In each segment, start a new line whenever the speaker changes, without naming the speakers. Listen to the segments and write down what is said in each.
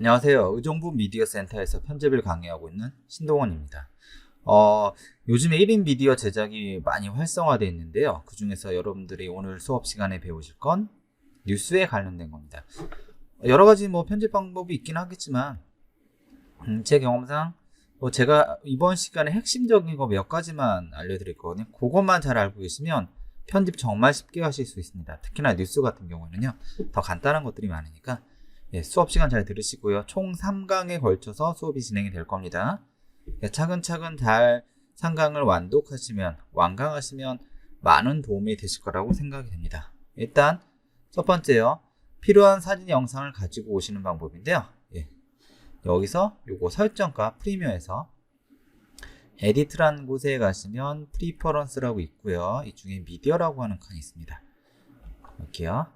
안녕하세요. 의정부 미디어 센터에서 편집을 강의하고 있는 신동원입니다. 요즘에 1인 미디어 제작이 많이 활성화되어 있는데요. 그 중에서 여러분들이 오늘 수업 시간에 배우실 건 뉴스에 관련된 겁니다. 여러 가지 편집 방법이 있긴 하겠지만, 제 경험상 제가 이번 시간에 핵심적인 거 몇 가지만 알려드릴 거거든요. 그것만 잘 알고 계시면 편집 정말 쉽게 하실 수 있습니다. 특히나 뉴스 같은 경우에는요, 더 간단한 것들이 많으니까 수업 시간 잘 들으시고요. 총 3강에 걸쳐서 수업이 진행이 될 겁니다. 차근차근 잘 3강을 완강하시면 많은 도움이 되실 거라고 생각이 됩니다. 일단 첫 번째요. 필요한 사진 영상을 가지고 오시는 방법인데요. 여기서 요거 설정과 프리미어에서 에디트라는 곳에 가시면 프리퍼런스라고 있고요. 이 중에 미디어라고 하는 칸이 있습니다. 여기요.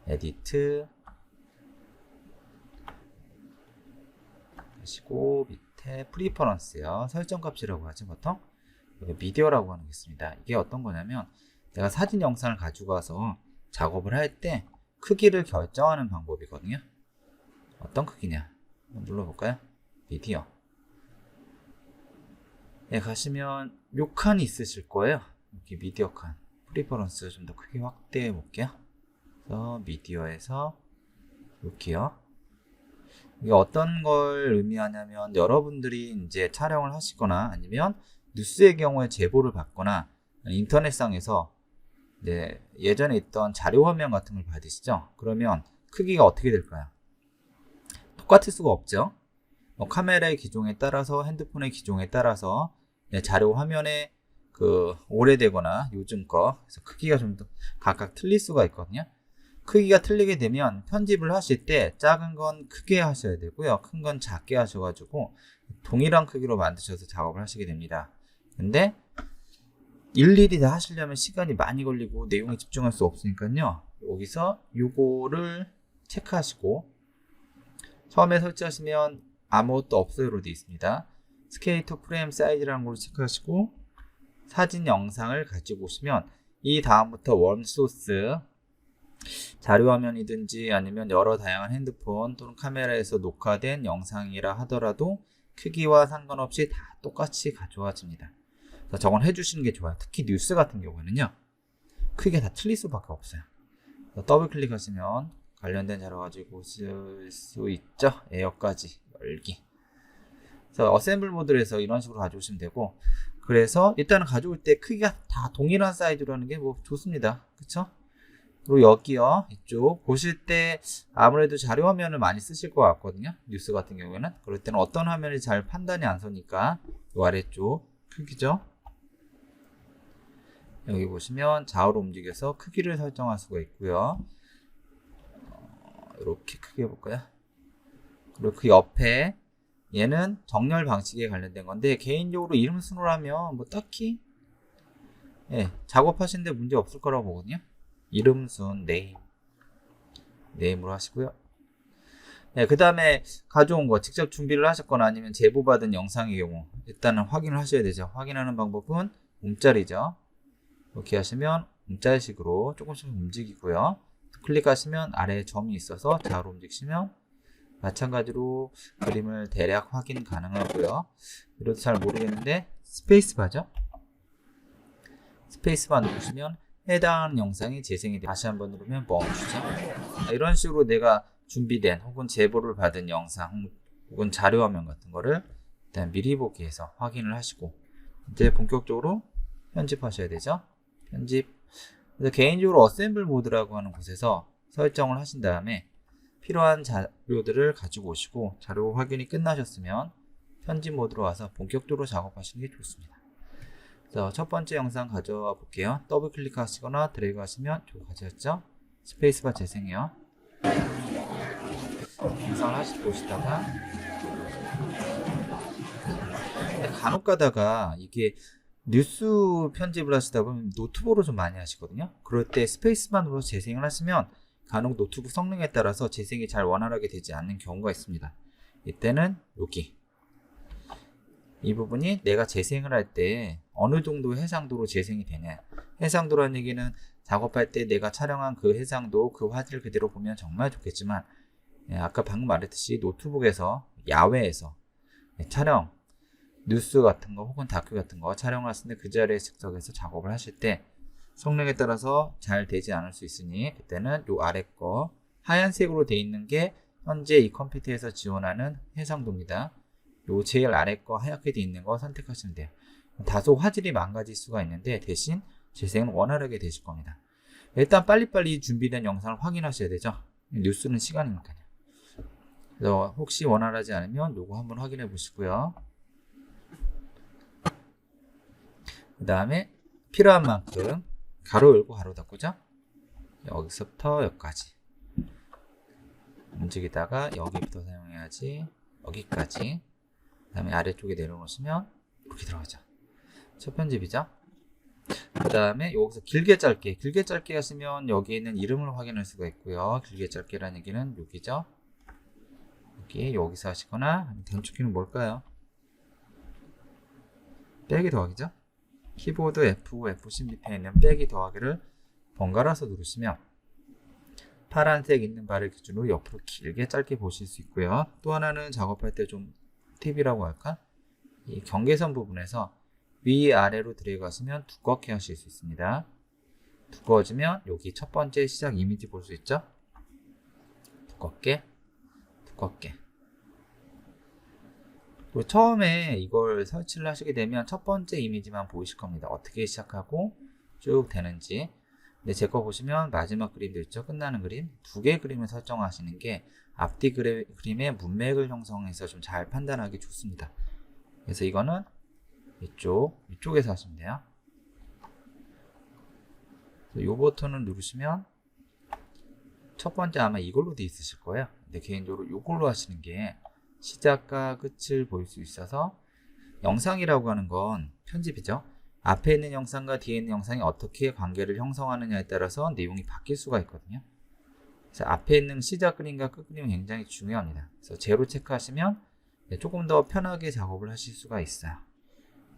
에디트 하시고 밑에 프리퍼런스요. 설정값이라고 하죠, 보통. 여기 미디어라고 하는 게 있습니다. 이게 어떤 거냐면 내가 사진 영상을 가지고 와서 작업을 할 때 크기를 결정하는 방법이거든요. 어떤 크기냐? 눌러볼까요? 미디어. 가시면 요 칸이 있으실 거예요. 여기 미디어 칸. 프리퍼런스 좀 더 크게 확대해 볼게요. 그래서 미디어에서 여기요. 이게 어떤 걸 의미하냐면 여러분들이 이제 촬영을 하시거나 아니면 뉴스의 경우에 제보를 받거나 인터넷상에서 예전에 있던 자료 화면 같은 걸 받으시죠? 그러면 크기가 어떻게 될까요? 똑같을 수가 없죠. 카메라의 기종에 따라서 핸드폰의 기종에 따라서 자료 화면에 오래되거나 요즘 거 그래서 크기가 좀 더 각각 틀릴 수가 있거든요. 크기가 틀리게 되면 편집을 하실 때 작은 건 크게 하셔야 되고요. 큰 건 작게 하셔가지고 동일한 크기로 만드셔서 작업을 하시게 됩니다. 근데 일일이 다 하시려면 시간이 많이 걸리고 내용에 집중할 수 없으니까요. 여기서 요거를 체크하시고 처음에 설치하시면 아무것도 없어요로 되어 있습니다. 스케일 투 프레임 사이즈라는 걸 체크하시고 사진 영상을 가지고 오시면 이 다음부터 원소스 자료 화면이든지 아니면 여러 다양한 핸드폰 또는 카메라에서 녹화된 영상이라 하더라도 크기와 상관없이 다 똑같이 가져와집니다. 저건 해주시는 게 좋아요. 특히 뉴스 같은 경우에는요. 크기가 다 틀릴 수밖에 없어요. 더블 클릭하시면 관련된 자료 가지고 쓸 수 있죠. 에어까지 열기. 그래서 어셈블 모드에서 이런 식으로 가져오시면 되고 그래서 일단은 가져올 때 크기가 다 동일한 사이즈로 하는 게 좋습니다. 그쵸? 그리고 여기요. 이쪽 보실 때 아무래도 자료 화면을 많이 쓰실 것 같거든요. 뉴스 같은 경우에는. 그럴 때는 어떤 화면이 잘 판단이 안 서니까 이 아래쪽 크기죠. 여기 보시면 좌우로 움직여서 크기를 설정할 수가 있고요. 이렇게 크게 해볼까요? 그리고 그 옆에 얘는 정렬 방식에 관련된 건데 개인적으로 이름 순으로 하면 딱히 작업하시는데 문제 없을 거라고 보거든요. 이름 순 네임으로 하시고요. 그 다음에 가져온 거 직접 준비를 하셨거나 아니면 제보받은 영상의 경우 일단은 확인을 하셔야 되죠. 확인하는 방법은 움짤이죠. 이렇게 하시면 움짤식으로 조금씩 움직이고요. 클릭하시면 아래에 점이 있어서 좌우로 움직이시면 마찬가지로 그림을 대략 확인 가능하고요. 이것도 잘 모르겠는데 스페이스바죠. 스페이스바 누르시면 해당 영상이 재생이 돼요. 다시 한번 누르면 멈추죠. 이런 식으로 내가 준비된 혹은 제보를 받은 영상 혹은 자료 화면 같은 거를 일단 미리 보기해서 확인을 하시고 이제 본격적으로 편집하셔야 되죠. 편집. 그래서 개인적으로 어셈블 모드라고 하는 곳에서 설정을 하신 다음에 필요한 자료들을 가지고 오시고 자료 확인이 끝나셨으면 편집 모드로 와서 본격적으로 작업하시는 게 좋습니다. 그래서 첫 번째 영상 가져와 볼게요. 더블 클릭하시거나 드래그 하시면 저거 가져왔죠? 스페이스바 재생해요. 영상을 보시다가 간혹 가다가 이게 뉴스 편집을 하시다 보면 노트북으로 좀 많이 하시거든요. 그럴 때 스페이스바 눌러서 재생을 하시면 간혹 노트북 성능에 따라서 재생이 잘 원활하게 되지 않는 경우가 있습니다. 이때는 여기 이 부분이 내가 재생을 할 때 어느 정도 해상도로 재생이 되냐. 해상도라는 얘기는 작업할 때 내가 촬영한 그 해상도 그 화질 그대로 보면 정말 좋겠지만 아까 방금 말했듯이 노트북에서 야외에서 촬영, 뉴스 같은 거 혹은 다큐 같은 거 촬영을 하실 때 그 자리에 즉석에서 작업을 하실 때 성능에 따라서 잘 되지 않을 수 있으니 그때는 요 아래 거 하얀색으로 되어 있는 게 현재 이 컴퓨터에서 지원하는 해상도입니다. 요 제일 아래 거 하얗게 되어 있는 거 선택하시면 돼요. 다소 화질이 망가질 수가 있는데 대신 재생은 원활하게 되실 겁니다. 일단 빨리빨리 준비된 영상을 확인하셔야 되죠. 뉴스는 시간이니까요. 그래서 혹시 원활하지 않으면 요거 한번 확인해 보시고요. 그 다음에 필요한 만큼 가로 열고 가로 닫고죠. 여기서부터 여기까지 움직이다가 여기부터 사용해야지. 여기까지. 그 다음에 아래쪽에 내려놓으시면 이렇게 들어가죠. 첫 편집이죠. 그 다음에 여기서 길게 짧게 하시면 여기 있는 이름을 확인할 수가 있고요. 길게 짧게라는 얘기는 여기죠. 여기서 하시거나 단축키는 뭘까요? 빼기 더하기죠. 키보드 F5, F10 밑에 있는 빼기 더하기를 번갈아서 누르시면 파란색 있는 바를 기준으로 옆으로 길게 짧게 보실 수 있고요. 또 하나는 작업할 때 좀 팁이라고 할까? 이 경계선 부분에서 위아래로 들어가시면 두껍게 하실 수 있습니다. 두꺼워지면 여기 첫 번째 시작 이미지 볼 수 있죠? 두껍게. 그리고 처음에 이걸 설치를 하시게 되면 첫 번째 이미지만 보이실 겁니다. 어떻게 시작하고 쭉 되는지. 근데 제 거 보시면 마지막 그림도 있죠? 끝나는 그림. 두 개의 그림을 설정하시는 게 앞뒤 그림의 문맥을 형성해서 좀 잘 판단하기 좋습니다. 그래서 이거는 이쪽에서 하시면 돼요. 이 버튼을 누르시면 첫 번째 아마 이걸로 돼 있으실 거예요. 근데 개인적으로 이걸로 하시는 게 시작과 끝을 볼 수 있어서 영상이라고 하는 건 편집이죠. 앞에 있는 영상과 뒤에 있는 영상이 어떻게 관계를 형성하느냐에 따라서 내용이 바뀔 수가 있거든요. 그래서 앞에 있는 시작 그림과 끝 그림이 굉장히 중요합니다. 그래서 제로 체크하시면 조금 더 편하게 작업을 하실 수가 있어요.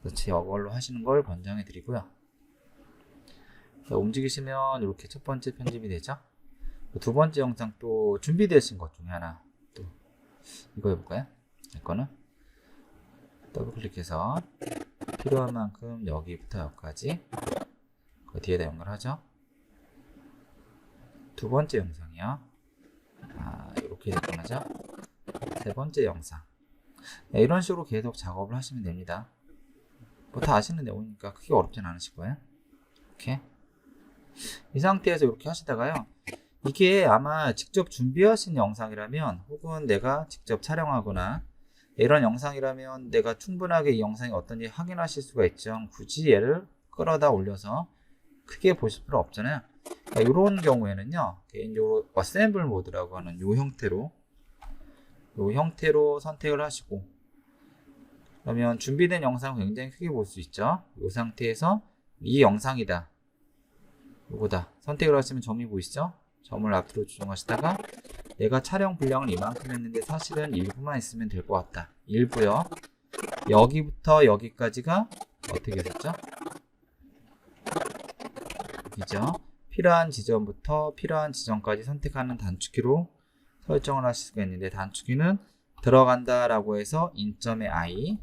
그래서 저걸로 하시는 걸 권장해 드리고요. 움직이시면 이렇게 첫 번째 편집이 되죠. 두 번째 영상 또 준비되신 것 중에 하나 또 이거 해볼까요? 이거는 더블 클릭해서 필요한 만큼 여기부터 여기까지 그 뒤에다 연결하죠. 두 번째 영상이요. 이렇게 접근하죠. 세 번째 영상. 이런 식으로 계속 작업을 하시면 됩니다. 뭐 다 아시는 내용이니까 크게 어렵진 않으실 거예요. 이렇게 이 상태에서 이렇게 하시다가요. 이게 아마 직접 준비하신 영상이라면 혹은 내가 직접 촬영하거나 이런 영상이라면 내가 충분하게 이 영상이 어떤지 확인하실 수가 있죠. 굳이 얘를 끌어다 올려서 크게 보실 필요 없잖아요. 이런 경우에는요, 개인적으로 어셈블 모드라고 하는 이 형태로 선택을 하시고, 그러면 준비된 영상을 굉장히 크게 볼 수 있죠. 이 상태에서 이 영상이다, 이거다 선택을 하시면 점이 보이시죠? 점을 앞으로 조정하시다가 내가 촬영 분량을 이만큼 했는데 사실은 일부만 있으면 될 것 같다. 일부요. 여기부터 여기까지가 어떻게 됐죠? 여기죠. 필요한 지점부터 필요한 지점까지 선택하는 단축키로 설정을 하실 수가 있는데, 단축키는 들어간다 라고 해서 인점의 I,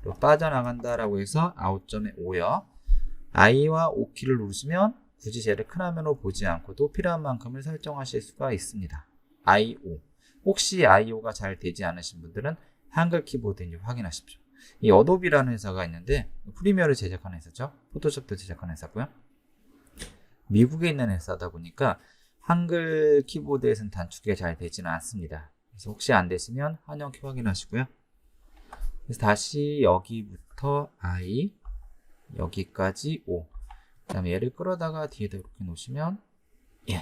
그리고 빠져나간다 라고 해서 아웃점의 O요. I와 O키를 누르시면 굳이 쟤를 큰 화면으로 보지 않고도 필요한 만큼을 설정하실 수가 있습니다. IO. 혹시 IO가 잘 되지 않으신 분들은 한글 키보드인지 확인하십시오. 이 어도비라는 회사가 있는데 프리미어를 제작하는 회사죠. 포토샵도 제작하는 회사고요. 미국에 있는 회사다 보니까 한글 키보드에서는 단축키가 잘 되지는 않습니다. 그래서 혹시 안 되시면 한영키 확인하시고요. 그래서 다시 여기부터 I, 여기까지 O. 그 다음에 얘를 끌어다가 뒤에다 이렇게 놓으시면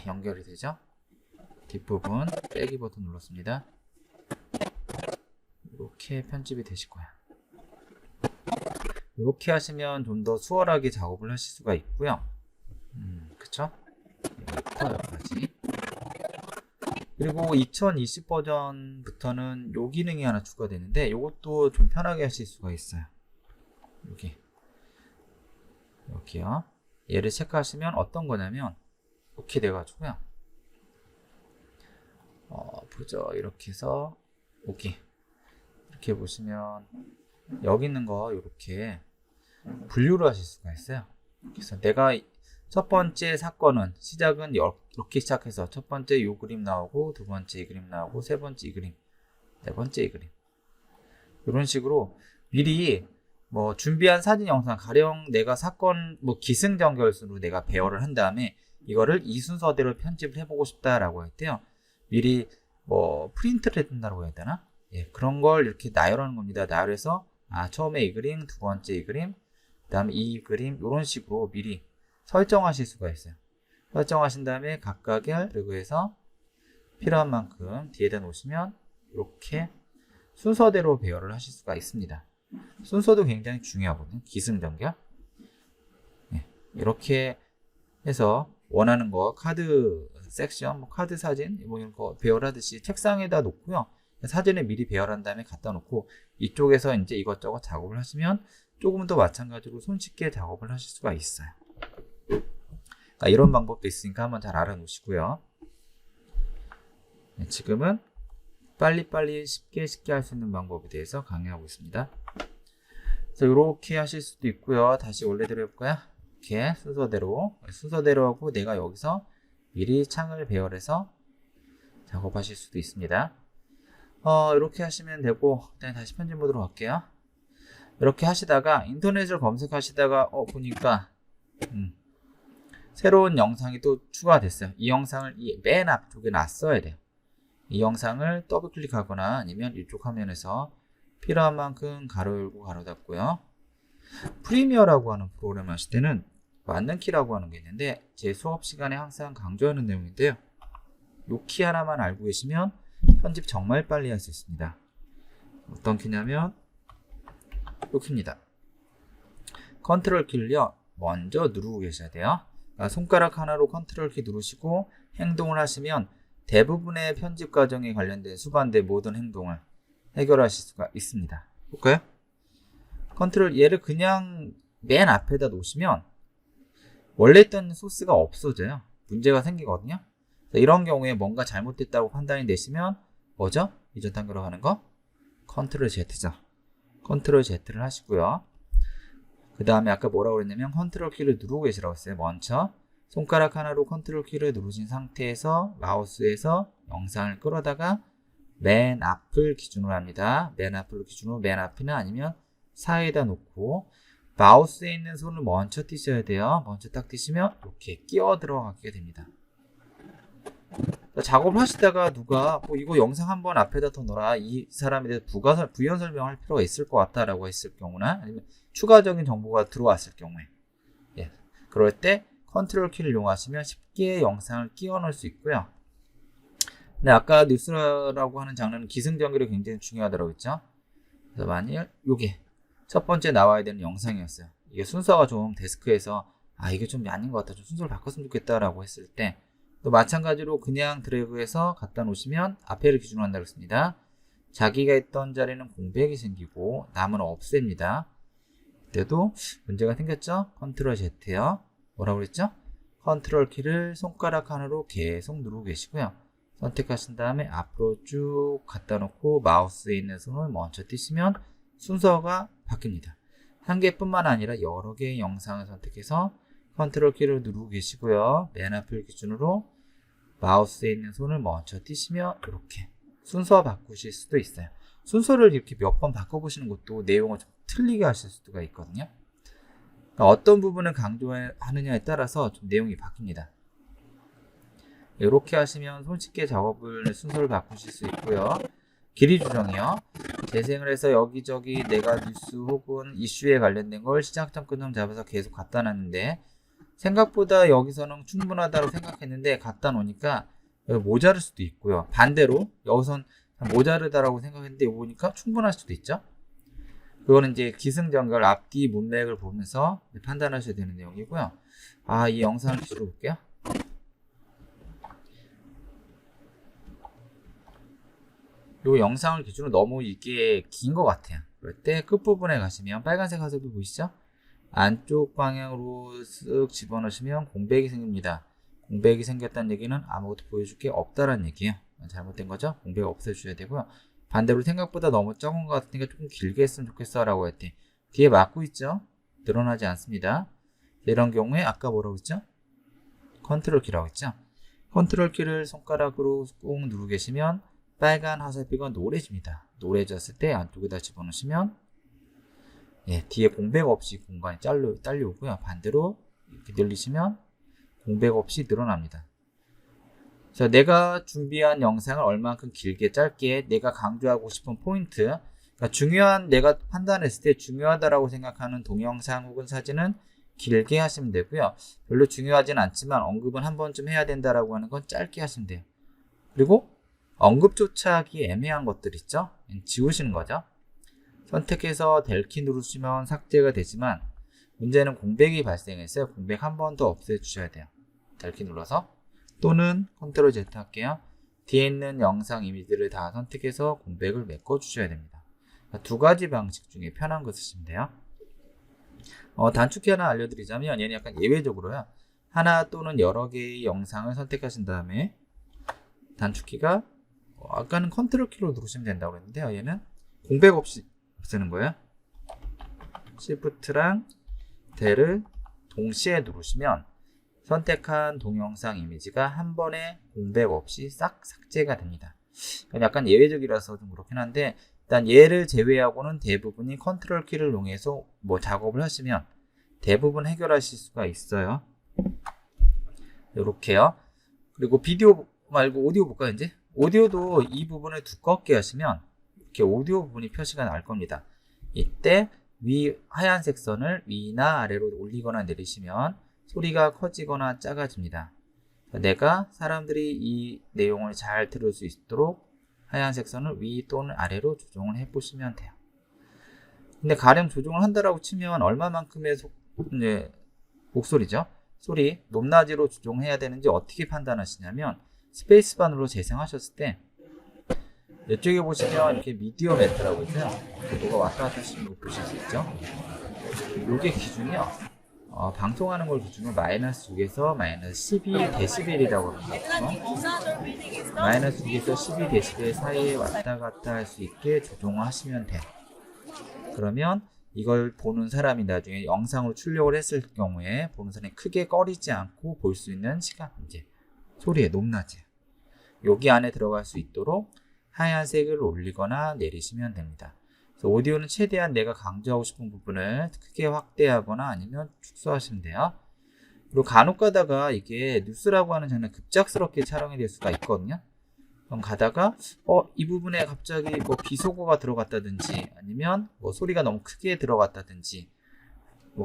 연결이 되죠. 뒷부분 빼기 버튼 눌렀습니다. 이렇게 편집이 되실 거예요. 이렇게 하시면 좀 더 수월하게 작업을 하실 수가 있고요. 그쵸? 여기부터 여기까지. 그리고 2020 버전부터는 요 기능이 하나 추가되는데 이것도 좀 편하게 하실 수가 있어요. 여기요. 얘를 체크하시면 어떤 거냐면 이렇게 돼가지고요. 보죠. 이렇게 해서 오케이. 이렇게 보시면 여기 있는 거 이렇게 분류를 하실 수가 있어요. 그래서 내가 첫 번째 사건은 시작은 이렇게 시작해서 첫 번째 이 그림 나오고 두 번째 이 그림 나오고 세 번째 이 그림 네 번째 이 그림 이런 식으로 미리 뭐 준비한 사진 영상 가령 내가 사건 뭐 기승전결수로 내가 배열을 한 다음에 이거를 이 순서대로 편집을 해보고 싶다라고 할 때요. 미리 뭐 프린트를 해둔다고 해야 되나? 예, 그런 걸 이렇게 나열하는 겁니다. 나열해서 처음에 이 그림, 두 번째 이 그림, 그 다음에 이 그림 이런 식으로 미리 설정하실 수가 있어요. 설정하신 다음에 각각을 그리고 해서 필요한 만큼 뒤에다 놓으시면 이렇게 순서대로 배열을 하실 수가 있습니다. 순서도 굉장히 중요하거든요. 기승전결. 네, 이렇게 해서 원하는 거 카드 섹션, 뭐 카드 사진 뭐 이런 거 배열하듯이 책상에다 놓고요. 사진을 미리 배열한 다음에 갖다 놓고 이쪽에서 이제 이것저것 작업을 하시면 조금 더 마찬가지로 손쉽게 작업을 하실 수가 있어요. 그러니까 이런 방법도 있으니까 한번 잘 알아놓으시고요. 네, 지금은 빨리빨리 쉽게 할 수 있는 방법에 대해서 강의하고 있습니다. 그래서 이렇게 하실 수도 있고요. 다시 원래대로 해볼까요? 이렇게 순서대로 하고 내가 여기서 미리 창을 배열해서 작업하실 수도 있습니다. 이렇게 하시면 되고 일단 다시 편집 모드로 갈게요. 이렇게 하시다가 인터넷을 검색하시다가 보니까 새로운 영상이 또 추가됐어요. 이 영상을 맨 앞쪽에 놨어야 돼요. 이 영상을 더블 클릭하거나 아니면 이쪽 화면에서 필요한 만큼 가로 열고 가로 닫고요. 프리미어라고 하는 프로그램 하실 때는 맞는 키라고 하는 게 있는데 제 수업 시간에 항상 강조하는 내용인데요. 이 키 하나만 알고 계시면 편집 정말 빨리 할 수 있습니다. 어떤 키냐면 이 키입니다. 컨트롤 키를요 먼저 누르고 계셔야 돼요. 그러니까 손가락 하나로 컨트롤 키 누르시고 행동을 하시면 대부분의 편집 과정에 관련된 수반된 모든 행동을 해결하실 수가 있습니다. 볼까요? 컨트롤 얘를 그냥 맨 앞에다 놓으시면 원래 있던 소스가 없어져요. 문제가 생기거든요. 이런 경우에 뭔가 잘못됐다고 판단이 되시면 뭐죠? 이전 단계로 가는 거? 컨트롤 Z죠. 컨트롤 Z를 하시고요. 그 다음에 아까 뭐라고 그랬냐면 컨트롤 키를 누르고 계시라고 했어요. 먼저 손가락 하나로 컨트롤 키를 누르신 상태에서 마우스에서 영상을 끌어다가 맨 앞을 기준으로 합니다. 맨 앞을 기준으로 맨 앞이나 아니면 사이에다 놓고 마우스에 있는 손을 먼저 띄셔야 돼요. 먼저 딱 띄시면 이렇게 끼어 들어가게 됩니다. 작업을 하시다가 누가 이거 영상 한번 앞에다 더 넣어라 이 사람에 대해서 부연 설명할 필요가 있을 것 같다라고 했을 경우나 아니면 추가적인 정보가 들어왔을 경우에 그럴 때 컨트롤 키를 이용하시면 쉽게 영상을 끼워 넣을 수 있고요. 근데 아까 뉴스라고 하는 장르는 기승전결이 굉장히 중요하다고 했죠. 그래서 만일 이게 첫 번째 나와야 되는 영상이었어요. 이게 순서가 좀 데스크에서 이게 좀 아닌 것 같다. 좀 순서를 바꿨으면 좋겠다라고 했을 때 또 마찬가지로 그냥 드래그해서 갖다 놓으시면 앞에를 기준으로 한다고 했습니다. 자기가 있던 자리는 공백이 생기고 남은 없앱니다. 그때도 문제가 생겼죠? 컨트롤 Z요. 뭐라고 그랬죠? 컨트롤 키를 손가락 하나로 계속 누르고 계시고요. 선택하신 다음에 앞으로 쭉 갖다 놓고 마우스에 있는 손을 먼저 띄시면 순서가 바뀝니다. 한 개뿐만 아니라 여러 개의 영상을 선택해서 컨트롤 키를 누르고 계시고요. 맨 앞을 기준으로 마우스에 있는 손을 먼저 띄시면 이렇게 순서 바꾸실 수도 있어요. 순서를 이렇게 몇 번 바꿔보시는 것도 내용을 좀 틀리게 하실 수가 있거든요. 그러니까 어떤 부분을 강조하느냐에 따라서 좀 내용이 바뀝니다. 이렇게 하시면 손쉽게 작업을 순서를 바꾸실 수 있고요. 길이 조정이요. 재생을 해서 여기저기 내가 뉴스 혹은 이슈에 관련된 걸 시작점 끝점 잡아서 계속 갖다 놨는데 생각보다 여기서는 충분하다고 생각했는데 갖다 놓으니까 모자랄 수도 있고요. 반대로 여기선 모자르다라고 생각했는데 여기 보니까 충분할 수도 있죠. 그거는 이제 기승전결 앞뒤 문맥을 보면서 판단하셔야 되는 내용이고요. 이 영상을 기술로 볼게요. 이 영상을 기준으로 너무 이게 긴 것 같아요. 그럴 때 끝부분에 가시면 빨간색 화살표 보이시죠? 안쪽 방향으로 쓱 집어넣으시면 공백이 생깁니다. 공백이 생겼다는 얘기는 아무것도 보여줄 게 없다라는 얘기예요. 잘못된 거죠? 공백 없애주셔야 되고요. 반대로 생각보다 너무 적은 것 같으니까 조금 길게 했으면 좋겠어 라고 했더니 뒤에 막고 있죠? 늘어나지 않습니다. 이런 경우에 아까 뭐라고 했죠? 컨트롤 키라고 했죠? 컨트롤 키를 손가락으로 꾹 누르고 계시면 빨간 화살표가 노래집니다. 노래졌을 때 안쪽에다 집어넣으시면 뒤에 공백 없이 공간이 딸려오고요. 반대로 이렇게 늘리시면 공백 없이 늘어납니다. 자, 내가 준비한 영상을 얼만큼 길게 짧게 내가 강조하고 싶은 포인트, 그러니까 중요한, 내가 판단했을 때 중요하다라고 생각하는 동영상 혹은 사진은 길게 하시면 되고요. 별로 중요하진 않지만 언급은 한 번쯤 해야 된다라고 하는 건 짧게 하시면 돼요. 그리고 언급조차 하기 애매한 것들 있죠? 지우시는 거죠. 선택해서 델키 누르시면 삭제가 되지만 문제는 공백이 발생했어요. 공백 한 번 더 없애주셔야 돼요. 델키 눌러서 또는 컨트롤 Z 할게요. 뒤에 있는 영상 이미지를 다 선택해서 공백을 메꿔주셔야 됩니다. 두 가지 방식 중에 편한 거 쓰시면 돼요. 단축키 하나 알려드리자면 얘는 약간 예외적으로요. 하나 또는 여러 개의 영상을 선택하신 다음에 단축키가 아까는 컨트롤 키로 누르시면 된다고 했는데요. 얘는 공백 없이 쓰는 거예요. Shift랑 D를 동시에 누르시면 선택한 동영상 이미지가 한 번에 공백 없이 싹 삭제가 됩니다. 약간 예외적이라서 좀 그렇긴 한데 일단 얘를 제외하고는 대부분이 컨트롤 키를 이용해서 작업을 하시면 대부분 해결하실 수가 있어요. 이렇게요. 그리고 비디오 말고 오디오 볼까요? 이제 오디오도 이 부분을 두껍게 하시면 이렇게 오디오 부분이 표시가 날 겁니다. 이때 위 하얀색 선을 위나 아래로 올리거나 내리시면 소리가 커지거나 작아집니다. 내가 사람들이 이 내용을 잘 들을 수 있도록 하얀색 선을 위 또는 아래로 조정을 해보시면 돼요. 근데 가령 조정을 한다라고 치면 얼마만큼의 목소리죠? 소리 높낮이로 조정해야 되는지 어떻게 판단하시냐면 스페이스바로 재생하셨을 때 이쪽에 보시면 이렇게 미디어 매트라고 있어요. 뭐가 왔다 갔다 하시는 거 보실 수 있죠? 이게 기준이요. 방송하는 걸 기준으로 마이너스 6에서 마이너스 12dB이라고 합니다. 마이너스 6에서 12dB 사이에 왔다 갔다 할 수 있게 조정을 하시면 돼요. 그러면 이걸 보는 사람이 나중에 영상으로 출력을 했을 경우에 보는 사람이 크게 꺼리지 않고 볼 수 있는 시간 문제, 소리의 높낮이 여기 안에 들어갈 수 있도록 하얀색을 올리거나 내리시면 됩니다. 오디오는 최대한 내가 강조하고 싶은 부분을 크게 확대하거나 아니면 축소하시면 돼요. 그리고 간혹 가다가 이게 뉴스라고 하는 장면 급작스럽게 촬영이 될 수가 있거든요. 그럼 가다가 이 부분에 갑자기 비속어가 들어갔다든지 아니면 소리가 너무 크게 들어갔다든지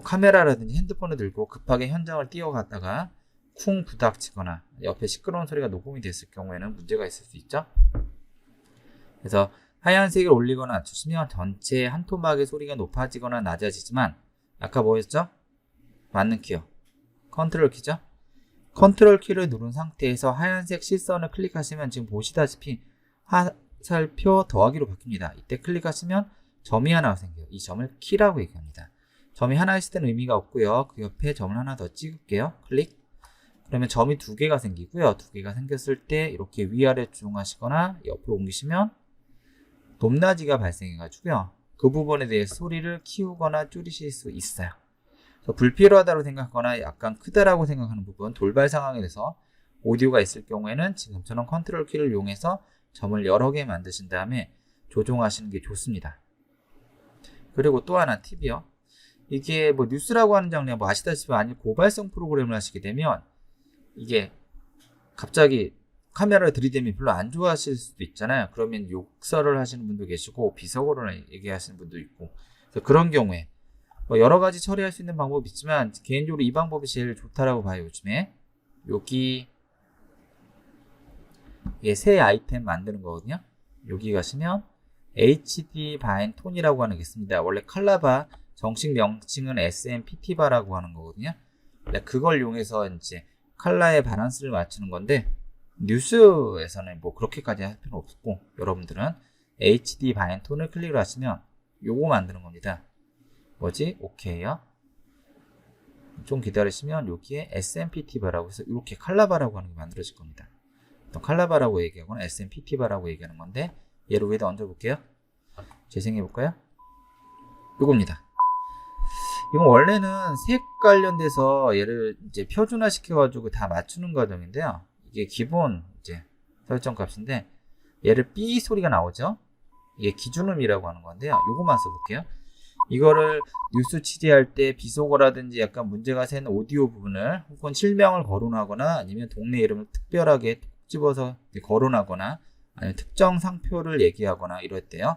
카메라라든지 핸드폰을 들고 급하게 현장을 뛰어갔다가 쿵 부닥치거나 옆에 시끄러운 소리가 녹음이 됐을 경우에는 문제가 있을 수 있죠. 그래서 하얀색을 올리거나 낮추시면 전체 한 토막의 소리가 높아지거나 낮아지지만 아까 뭐였죠? 맞는 키요. 컨트롤 키죠? 컨트롤 키를 누른 상태에서 하얀색 실선을 클릭하시면 지금 보시다시피 화살표 더하기로 바뀝니다. 이때 클릭하시면 점이 하나 생겨요. 이 점을 키라고 얘기합니다. 점이 하나 있을 때는 의미가 없고요. 그 옆에 점을 하나 더 찍을게요. 클릭. 그러면 점이 두 개가 생기고요. 두 개가 생겼을 때 이렇게 위아래 조정하시거나 옆으로 옮기시면 높낮이가 발생해가지고요. 그 부분에 대해 소리를 키우거나 줄이실 수 있어요. 불필요하다고 생각하거나 약간 크다라고 생각하는 부분, 돌발 상황에 대해서 오디오가 있을 경우에는 지금처럼 컨트롤 키를 이용해서 점을 여러 개 만드신 다음에 조정하시는 게 좋습니다. 그리고 또 하나 팁이요. 이게 뉴스라고 하는 장르 아시다시피 아니 고발성 프로그램을 하시게 되면 이게 갑자기 카메라를 들이대면 별로 안 좋아하실 수도 있잖아요. 그러면 욕설을 하시는 분도 계시고 비속어를 얘기하시는 분도 있고 그런 경우에 여러 가지 처리할 수 있는 방법이 있지만 개인적으로 이 방법이 제일 좋다라고 봐요. 요즘에 여기 새 아이템 만드는 거거든요. 여기 가시면 HD 바인 톤이라고 하는 게 있습니다. 원래 컬러바 정식 명칭은 SMPT바라고 하는 거거든요. 그걸 이용해서 이제 컬러의 밸런스를 맞추는 건데 뉴스에서는 그렇게까지 할 필요는 없고 여러분들은 HD 바인 톤을 클릭을 하시면 요거 만드는 겁니다. 오케이요. 좀 기다리시면 여기에 SMPT 바라고 해서 이렇게 컬러바라고 하는 게 만들어질 겁니다. 칼라바라고 얘기하거나 SMPT바라고 얘기하는 건데 얘를 위에다 얹어볼게요. 재생해볼까요? 이겁니다. 이건 원래는 색 관련돼서 얘를 이제 표준화 시켜가지고 다 맞추는 과정인데요. 이게 기본 이제 설정 값인데 얘를 B 소리가 나오죠? 이게 기준음이라고 하는 건데요. 요거만 써볼게요. 이거를 뉴스 취재할 때 비속어라든지 약간 문제가 새는 오디오 부분을 혹은 실명을 거론하거나 아니면 동네 이름을 특별하게 톡 집어서 거론하거나 아니면 특정 상표를 얘기하거나 이럴 때요.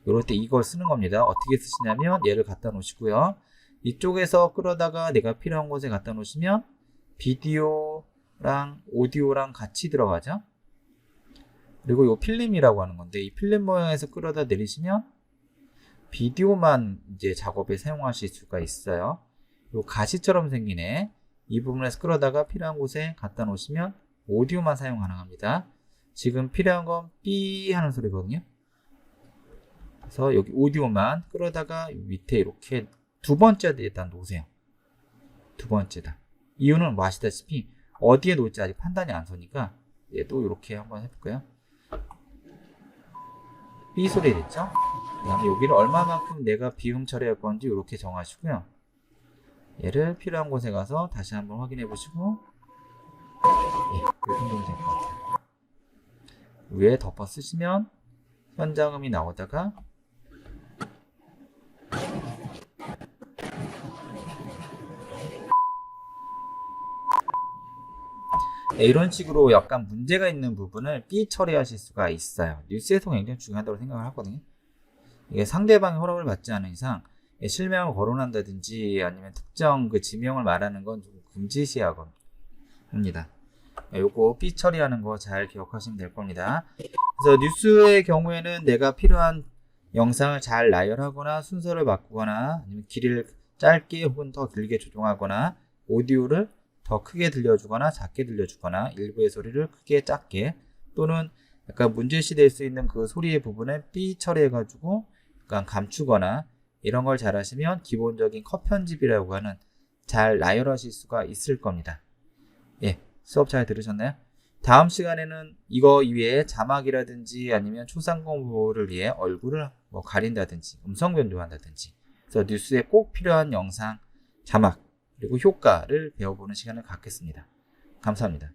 이럴 때 이걸 쓰는 겁니다. 어떻게 쓰시냐면 얘를 갖다 놓으시고요. 이쪽에서 끌어다가 내가 필요한 곳에 갖다 놓으시면 비디오랑 오디오랑 같이 들어가죠. 그리고 이 필름이라고 하는 건데 이 필름 모양에서 끌어다 내리시면 비디오만 이제 작업에 사용하실 수가 있어요. 요 가시처럼 생기네. 이 부분에서 끌어다가 필요한 곳에 갖다 놓으시면 오디오만 사용 가능합니다. 지금 필요한 건 삐 하는 소리거든요. 그래서 여기 오디오만 끌어다가 밑에 이렇게 두 번째에다 놓으세요. 두 번째다. 이유는 뭐 아시다시피 어디에 놓을지 아직 판단이 안 서니까 얘도 이렇게 한번 해볼까요? 삐 소리 됐죠? 그 다음에 여기를 얼마만큼 내가 비음 처리할 건지 이렇게 정하시고요. 얘를 필요한 곳에 가서 다시 한번 확인해 보시고 이 정도면 될 것 같아요. 위에 덮어 쓰시면 현장음이 나오다가 이런 식으로 약간 문제가 있는 부분을 삐 처리하실 수가 있어요. 뉴스에서 굉장히 중요하다고 생각을 하거든요. 이게 상대방의 허락을 받지 않은 이상 실명을 거론한다든지 아니면 특정 그 지명을 말하는 건 좀 금지시합니다. 요거 삐 처리하는 거 잘 기억하시면 될 겁니다. 그래서 뉴스의 경우에는 내가 필요한 영상을 잘 나열하거나 순서를 바꾸거나 아니면 길이를 짧게 혹은 더 길게 조정하거나 오디오를 더 크게 들려주거나 작게 들려주거나 일부의 소리를 크게 작게 또는 약간 문제시 될 수 있는 그 소리의 부분을 삐 처리해가지고 약간 감추거나 이런 걸 잘 하시면 기본적인 컷 편집이라고 하는 잘 나열하실 수가 있을 겁니다. 예, 수업 잘 들으셨나요? 다음 시간에는 이거 이외에 자막이라든지 아니면 초상권 보호를 위해 얼굴을 뭐 가린다든지 음성 변조한다든지 그래서 뉴스에 꼭 필요한 영상 자막 그리고 효과를 배워보는 시간을 갖겠습니다. 감사합니다.